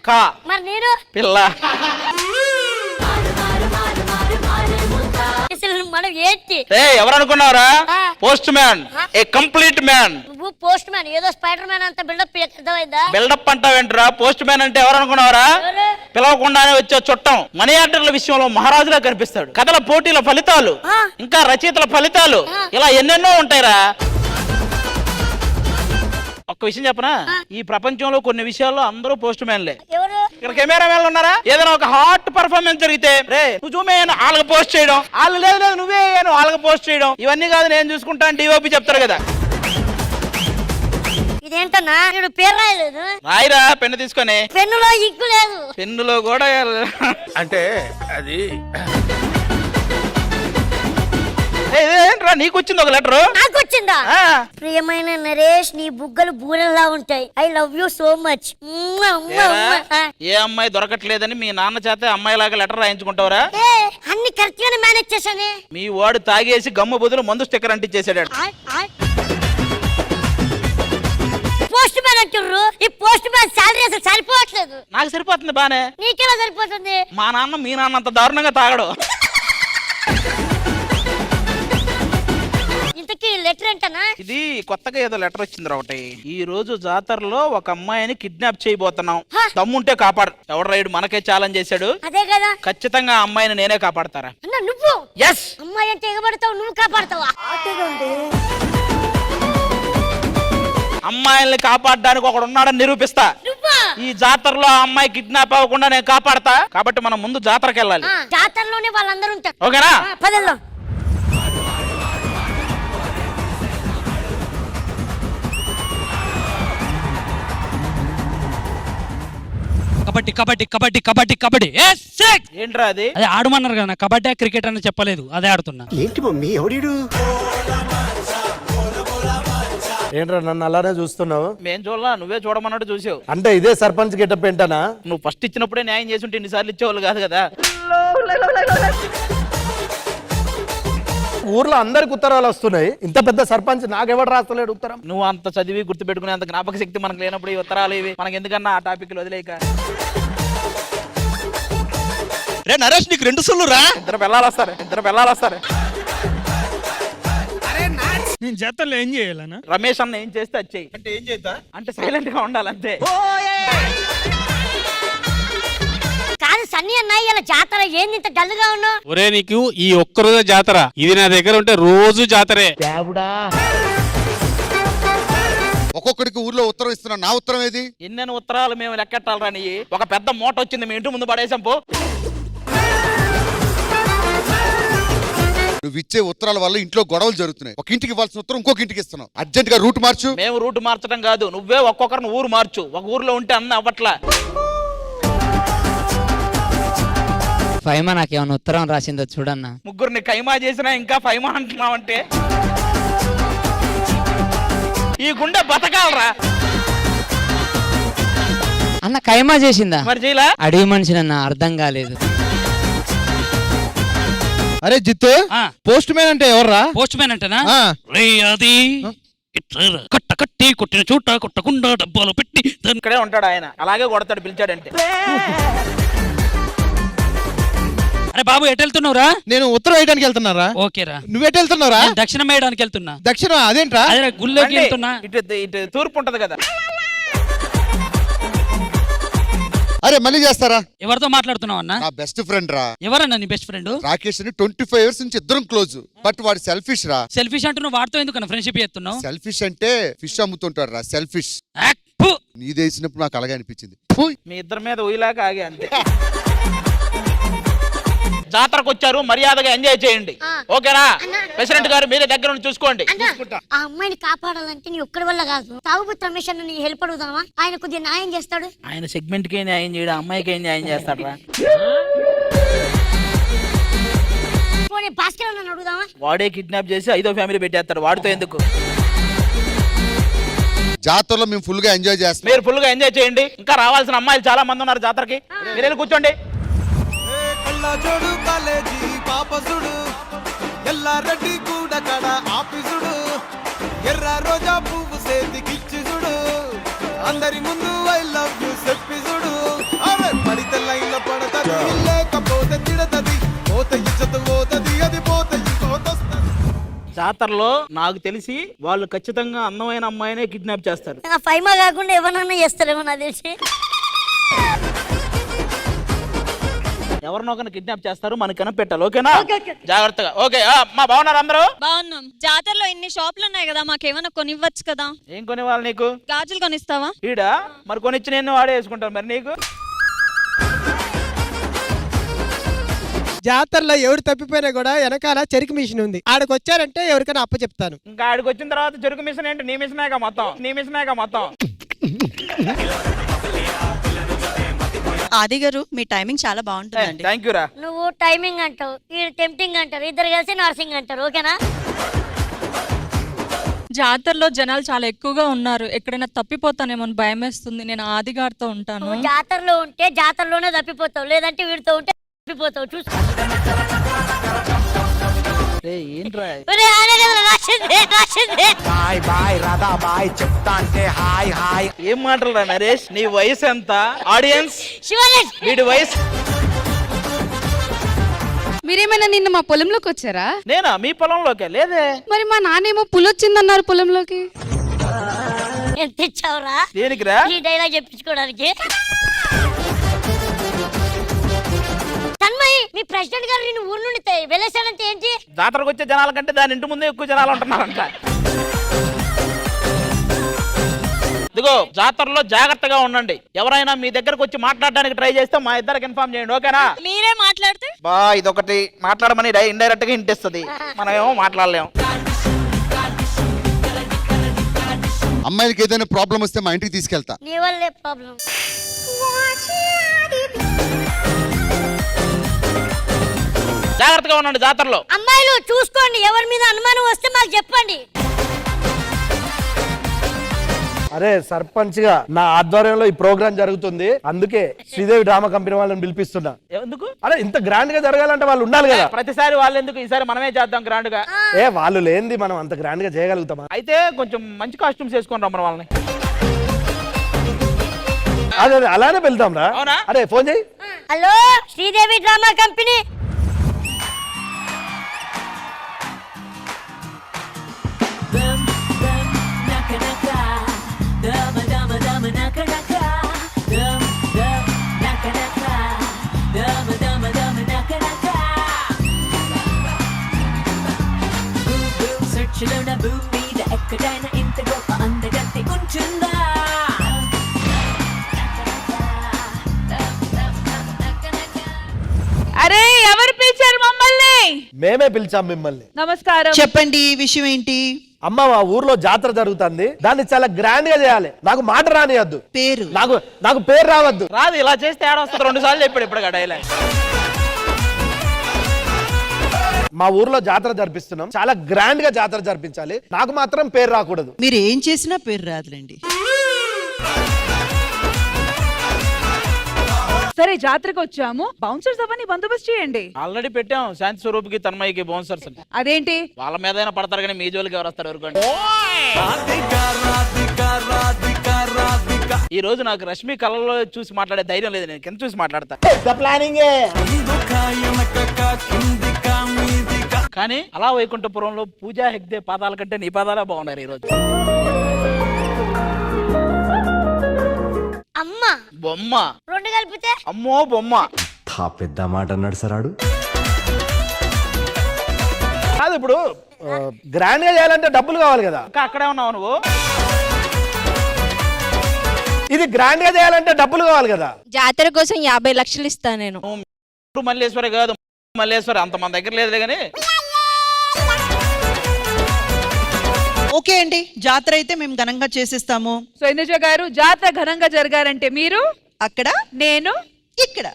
కా. మరి నేను పిల్ల. అసలు మనం ఏంటి? ఎవరు అనుకున్నారా? పోస్ట్ మ్యాన్, ఏ కంప్లీట్ మ్యాన్. నువ్వు పోస్ట్ మ్యాన్, ఏదో స్పైడర్ మ్యాన్ అంత బిల్డప్ అర్థమైందా? బిల్డప్ అంటావేంట్రా? పోస్ట్ మ్యాన్ అంటే ఎవరు అనుకున్నారా? పిలవకుండానే వచ్చే చుట్టం. మనీ ఆర్డర్ల విషయంలో మహారాజులా కనిపిస్తాడు. కథల పోటీల ఫలితాలు, ఇంకా రచయితల ఫలితాలు, ఇలా ఎన్నెన్నో ఉంటాయిరా. ఒక్క విషయం చెప్పనా, ఈ ప్రపంచంలో కొన్ని విషయాల్లో అందరూ పోస్ట్ మ్యాన్లే. ఇక్కడ కెమెరా మ్యాన్లు ఉన్నారా? ఏదైనా ఒక హాట్ పర్ఫార్మెన్స్ జరిగితే రే నువ్వు చూమేయను వాళ్ళకి పోస్ట్ చేయడం, వాళ్ళు లేదు నువ్వే వాళ్ళకి పోస్ట్ చేయడం, ఇవన్నీ కాదు నేను చూసుకుంటాను డిఓపి చెప్తారు కదా. ఇదేంటన్నా పేరు రాయలేదు? రాయిరా పెన్ను తీసుకొని. పెన్నులో ఇంకు లేదు. పెన్నులో కూడా అంటే అది ఏంట్రా నీకు వచ్చింది ఒక లెటర్? నాకు వచ్చిందా? ప్రియమైన నరేష్, నీ బుగ్గలు బూరెలా ఉంటాయి. I love you so much. ఏ అమ్మాయి దొరకట్లేదని మీ నాన్న చేత అమ్మాయిలాగా లెటర్ రాయించుకుంటావరా? అన్ని కరెక్ట్ గానే మేనేజ్ చేశానే. మీ వాడు తాగేసి గమ్ము బదులు మందు స్టిక్కర్ అంటించేసాడు. పోస్ట్ మ్యాన్ అంటుర్రు, ఈ పోస్ట్ మ్యాన్ సాలరీ అసలు సరిపోవట్లేదు. నాకు సరిపోతుంది బానే. నీకెలా సరిపోతుంది? మా నాన్న మీ నాన్న అంత దారుణంగా తాగడు. లెటర్ ఏంటన్నా? ఇది కొత్తగా ఏదో లెటర్ వచ్చింది ఒకటి. ఈ రోజు జాతరలో ఒక అమ్మాయిని కిడ్నాప్ చేయబోతున్నాం, దమ్ముంటే కాపాడు. ఎవడు రైడ్ మనకే ఛాలెంజ్ చేశాడు. అదే కదా, ఖచ్చితంగా ఆ అమ్మాయిని నేనే కాపాడతారా? అన్న నువ్వు? ఎస్. అమ్మాయి అంటే ఎగబడతావు, నువ్వు కాపాడతావా? అమ్మాయిల్ని కాపాడడానికి ఒకడు ఉన్నాడని నిరూపిస్తా. ఈ జాతరలో ఆ అమ్మాయి కిడ్నాప్ అవ్వకుండా నేను కాపాడతా. కాబట్టి మనం ముందు జాతరకి వెళ్ళాలి. జాతరలోనే వాళ్ళందరూ ఉంటారు. ఓకేనా? పదల్లో. కబడ్డీ కబడ్డీ కబడ్డీ కబడ్డీ కబడ్డీ. ఏంట్రా అది? అదే ఆడమన్నారు కదా, కబడ్డీ క్రికెట్ అని చెప్పలేదు, అదే ఆడుతున్నా. ఏంటి మమ్మీ ఎవడీడు? ఏంట్రా నన్ను అలానే చూస్తున్నావు? మేం చూడలా, నువ్వే చూడమన్నట్టు చూసావు. అంటే ఇదే సర్పంచ్ గెటప్ ఏంటనా? నువ్వు ఫస్ట్ ఇచ్చినప్పుడే న్యాయం చేసి ఉంటే ఇన్నిసార్లు ఇచ్చేవాళ్ళు కాదు కదా. ఊర్లో అందరికి ఉత్తరాలు వస్తున్నాయి, ఇంత పెద్ద సర్పంచ్ నాకెవడు రాస్తలేడు ఉత్తరం? నువ్వు అంత చదివి గుర్తు పెట్టుకునే అంత జ్ఞాపక శక్తి మనకు లేనప్పుడు ఈ ఉత్తరాలు ఇవి మనకి ఎందుకన్నా ఆ టాపిక్ వదిలేక. రే నరేష్, నీకు 2 సుళ్ళు రా. ఇద్దరు పిల్లలు వస్తారు. నేను జాతరలో ఏం చేయాలన్నా? రమేష్ అన్న ఏం చేస్తే అది చెయ్యి. అంటే ఏం చేద్దా? అంటే సైలెంట్ గా ఉండాలంతే. కాదు సన్నీ అన్న, ఇలా జాతర ఏంది ఇంత డల్ గా ఉన్నావు? ఒరే నీకు ఈ ఒక్కరోజు జాతర, ఇది నా దగ్గర ఉంటే రోజు జాతరే. ఒక్కొక్కడికి ఊర్లో ఉత్తరం ఇస్తున్నా, నా ఉత్తరం ఏది? ఎన్నెన్ని ఉత్తరాలు మేము లెక్కెట్టాలరా నీ? ఒక పెద్ద మూట వచ్చింది మీ ఇంటి ముందు పడేసాం పో. నువ్వు ఇచ్చే ఉత్తరాల వల్ల ఇంట్లో గొడవలు జరుగుతున్నాయి. ఒక ఇంటికి ఇవ్వాల్సిన ఉత్తరం ఇంకొక ఇంటికి ఇస్తున్నావు. అర్జెంట్ గా రూట్ మార్చు. మేము రూట్ మార్చడం కాదు, నువ్వే ఒక్కొక్కరిని ఊరు మార్చు. ఒక ఊర్లో ఉంటే అన్న అవ్వట్లా. ఫైమా నాకేమన్నా ఉత్తరం రాసిందో చూడన్నా. ముగ్గురిని కైమా చేసినా ఇంకా ఫైమా అంటున్నావంటే ఈ గుండె బతకాలరా. అన్న కైమా చేసిందా? మరి చేయలా? అడవి మనిషి నన్న అర్థం కాలేదు. అరే జిత్తు, పోస్ట్ మ్యాన్ అంటే ఎవర్రా? పోస్ట్ మ్యాన్ అంటేనా? అది కట్ట కట్టి కొట్టిన చోట కొట్టకుండా డబ్బాలో పెట్టి ఇక్కడే ఉంటాడు ఆయన, అలాగే కొడతాడు పిలిచాడంటే. అరే బాబు ఎటు వెళ్తున్నావురా? నేను ఉత్తరం వేయడానికి వెళ్తున్నారా? ఓకేరా. నువ్వెటు వెళ్తున్నారా? దక్షిణం వేయడానికి వెళ్తున్నా. దక్షిణం అదేంట్రా? అదే గుళ్ళోకి వెళ్తున్నా. ఇటు తూర్పు ఉంటది కదా. అరే మళ్ళీ చేస్తారా? ఎవరితో మాట్లాడుతున్నావు అన్న? నా బెస్ట్ ఫ్రెండ్ రా. ఎవరన్నా నీ బెస్ట్ ఫ్రెండ్? రాకేష్ అని 25 years నుంచి ఇద్దరం క్లోజ్. బట్ వాడు సెల్ఫిష్ రా. సెల్ఫిష్ అంటూ నువ్వు వాడితో ఎందుకన్నా ఫ్రెండ్షిప్ చేస్తున్నావు? సెల్ఫిష్ అంటే ఫిష్ అమ్ముతుంటాడు రా, సెల్ఫిష్. నీదేసినప్పుడు నాకు అలాగే అనిపించింది. మీ ఇద్దరి మీద ఊయిలాక ఆగే అంతే. జాతరకు వచ్చారు, మర్యాదగా ఎంజాయ్ చేయండి. ఓకేనా? ప్రెసిడెంట్ గారు మీరే దగ్గర నుండి చూసుకోండి. ఆ అమ్మాయిని కాపాడాలంటే నీ ఒక్కడి వల్ల కాదు. తాగుబోతు రమేష్ అన్న నీ హెల్ప్ అడుగుదామా? ఆయన కొద్దిగా న్యాయం చేస్తాడు. ఆయన సెగ్మెంట్ కి న్యాయం చేయడం, అమ్మాయికి ఏం న్యాయం చేస్తాడు రా? భాస్కర్ అన్న అడుగుదామా? వాడే కిడ్నాప్ చేసి 5వ ఫ్యామిలీ పెట్టేస్తాడు. వాడితో ఎందుకు? జాతరలో మేము ఫుల్ గా ఎంజాయ్ చేస్తాం. మీరు ఫుల్ గా ఎంజాయ్ చేయండి. ఇంకా రావాల్సిన అమ్మాయిలు చాలా మంది ఉన్నారు జాతరకి. మీరు వెళ్ళి కూర్చోండి. జోడు కాలేజీ పాపసుడు ఎల్లారెడ్డి కూడా కడ ఆఫీసుడు ఎర్ర రోజా పువ్వు సేతికిచ్చి చూడు అందరి ముందు ఐ లవ్ యూ చెప్పి చూడు అరే పడితే లైన్లో పడతది లేకపోతే తిడతది పోతే ఇచ్చత పోతది అది పోతే ఇంకోతొస్తది జాతరలో నాకు తెలిసి వాళ్ళు ఖచ్చితంగా అందమైన అమ్మాయినే కిడ్నాప్ చేస్తారు. ఆ ఫైమా కాకుండా ఎవరన్నా చేస్తారేమో నాకు తెలిసి. ఎవరినో ఒకరిని కిడ్నాప్ చేస్తారు, మనకి కనిపెట్టాలి. ఓకేనా? జాగ్రత్తగా. ఓకే అమ్మా, బాగున్నారు అందరూ? బాగున్నాం. జాతరలో ఇన్ని షాపులు ఉన్నాయి కదా, మాకేమైనా కొనివ్వచ్చు కదా. ఏం కొనివ్వాలి నీకు? గాజులు కొనిస్తావా? ఈడా మరి కొనిచ్చి నేను వాడే వేసుకుంటాను. మరి నీకు? జాతరలో ఎవరు తప్పిపోయినా కూడా వెనకాల చెరుకు మిషన్ ఉంది, ఆడకు వచ్చారంటే ఎవరికైనా అప్ప చెప్తాను. ఇంకా ఆడికి వచ్చిన తర్వాత చెరుకు మిషన్ ఏంటి? నీ మిషనేగా మొత్తం, నీ మిషనేగా మొత్తం. ఆది గారు మీ టైమింగ్ చాలా బాగుంటుందండి. థ్యాంక్ యూ రా. నువ్వు టైమింగ్ అంటావు, ఈ టెంప్టింగ్ అంటారు, ఇద్దరు కలిసి నర్సింగ్ అంటారు. ఓకేనా? జాతరలో జనాలు చాలా ఎక్కువగా ఉన్నారు, ఎక్కడైనా తప్పిపోతానేమో భయం వేస్తుంది. నేను ఆది గారితో ఉంటాను. నువ్వు జాతరలో ఉంటే జాతరలోనే తప్పిపోతావు, లేదంటే వీడితో ఉంటే తప్పిపోతావు. చూసుకో. ఏంట్రా ఏం మాటలు రా నరేష్? నీ వయసు ఎంత? ఆడియన్స్ వీడి వయసు. మీరేమైనా నిన్న మా పొలంలోకి వచ్చారా? నేనా? మీ పొలంలోకే? లేదే. మరి మా నాన్నేమో పులొచ్చిందన్నారు పొలంలోకి. ఎంత ఇచ్చావురా దేనికిరా? ఈ డైలాగ్ చెప్పించుకోవడానికి. తన్మయ్, మీ ప్రెసిడెంట్ గారు నిన్ను ఊరు నుండి వెళ్ళేసాడంటే ఏంటి? జాతరకు వచ్చే జనాల కంటే దాని ఇంటి ముందే ఎక్కువ జనాలు ఉంటున్నారంట. ఇదిగో జాతరలో జాగ్రత్తగా ఉండండి. ఎవరైనా మీ దగ్గరకు వచ్చి మాట్లాడడానికి ట్రై చేస్తే మా ఇద్దరికి ఇన్ఫార్మ్ చేయండి. ఓకేనా? మీరే మాట్లాడితే బా ఇదొకటి మాట్లాడమని ఇండైరెక్ట్ గా ఇంటిస్తుంది, మనమేమో మాట్లాడలేము. అమ్మాయిలకి ఏదైనా ప్రాబ్లం వస్తే మా ఇంటికి తీసుకెళ్తా. నీ వల్లే ప్రాబ్లం. జాగ్రత్తగా ఉండండి జాతరలో. అమ్మాయిలు చూసుకోండి, ఎవరి మీద అనుమానం వస్తే మాకు చెప్పండి. అరే సర్పంచ్ గా నా ఆధ్వర్యంలో ఈ ప్రోగ్రామ్ జరుగుతుంది, అందుకే శ్రీదేవి డ్రామా కంపెనీ వాళ్ళని పిలిపిస్తున్నా. ఎందుకు? అరే ఇంత గ్రాండ్ గా జరగాలంటే వాళ్ళు ఉండాలి కదా. ప్రతిసారి వాళ్ళు ఎందుకు? ఈసారి మనమే చేద్దాం గ్రాండ్ గా. వాళ్ళు లేనిది మనం అంత గ్రాండ్ గా చేయగలుగుతామా? అయితే కొంచెం మంచి కాస్ట్యూమ్స్ వేసుకొని రమ్మని వాళ్ళని. అదే అలానే వెళ్తాం రా. అవునా? అరే ఫోన్ చేయి. Hello, Sridevi drama company. అరే ఎవరు పిలిచారు మమ్మల్ని? మేమే పిలిచాం మిమ్మల్ని. నమస్కారం. చెప్పండి, విషయం ఏంటి? అమ్మ, మా ఊర్లో జాతర జరుగుతుంది, దాన్ని చాలా గ్రాండ్ గా చేయాలి. నాకు మాట రానియద్దు, పేరు నాకు పేరు రావద్దు. రాదు. ఇలా చేస్తే ఏడ వస్తుంది? 2 సార్లు చెప్పాడు ఇప్పుడు డైలాగ్. మా ఊర్లో జాతర జరిపిస్తున్నాం, చాలా గ్రాండ్ గా జాతర జరిపించాలి, నాకు మాత్రం పేరు రాకూడదు. మీరు ఏం చేసినా పేరు రాదులేండి. సరే జాతరకు వచ్చాము, బౌన్సర్స్ అవన్నీ బందోబస్తు చేయండి. ఆల్రెడీ పెట్టాం శాంతి స్వరూప్కి తన్మయ్యకి బౌన్సర్స్. అదేంటి? వాళ్ళ మీదైనా పడతారు కానీ మీ జోలికి ఎవరు వస్తారు? ఎవరుకోండి. ఈ రోజు నాకు రష్మి కళ్ళలో చూసి మాట్లాడే ధైర్యం లేదు, నేను కింద చూసి మాట్లాడతా. కానీ అలా వైకుంఠపురంలో పూజా హెగ్దే పాదాల కంటే నీ పాదాలే బాగున్నారు ఈ రోజు. అమ్మ బొమ్మ 2 కలిపితే అమ్మో బొమ్మ. పెద్ద మాట అన్నాడు సరాడు. కాదు, ఇప్పుడు గ్రాండ్ గా చేయాలంటే డబ్బులు కావాలి కదా. ఇంకా అక్కడే ఉన్నావు నువ్వు. ఇది గ్రాండ్ గా చేయాలంటే డబ్బులు కావాలి కదా. జాతర కోసం 50 లక్షలు ఇస్తా నేను. మల్లేశ్వరి కాదు, మల్లేశ్వరి అంత మన దగ్గర లేదులే కానీ. ఓకే అండి, జాతర అయితే మేము ఘనంగా చేసేస్తాము. సో ఇందుజ గారు, జాతర ఘనంగా జరగాలంటే మీరు అక్కడ, నేను ఇక్కడ.